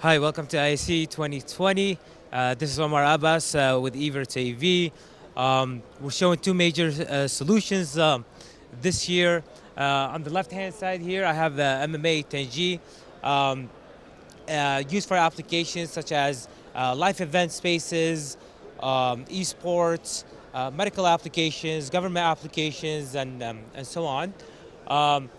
Hi, welcome to ISE 2020. This is Omar Abbas with evertz. We're showing two major solutions this year. On the left-hand side here, I have the MMA-10G, used for applications such as live event spaces, esports, medical applications, government applications, and so on. Um,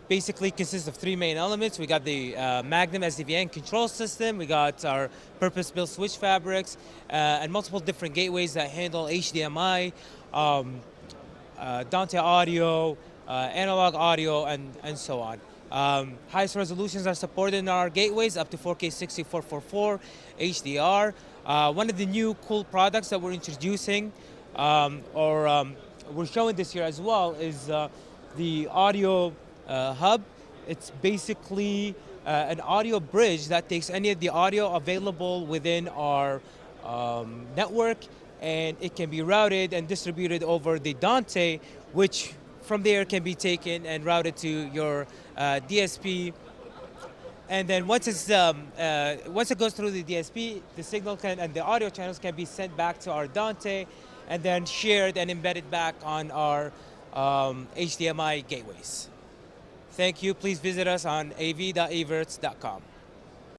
Basically consists of three main elements. We got the Magnum SDVN control system, we got our purpose-built switch fabrics, and multiple different gateways that handle HDMI, Dante audio, analog audio, and so on. Highest resolutions are supported in our gateways, up to 4K 6444 HDR. One of the new cool products that we're introducing, we're showing this year as well, is the audio hub. It's basically an audio bridge that takes any of the audio available within our network, and it can be routed and distributed over the Dante, which from there can be taken and routed to your DSP. And then once it goes through the DSP, the signal and the audio channels can be sent back to our Dante, and then shared and embedded back on our HDMI gateways. Thank you. Please visit us on av.evertz.com.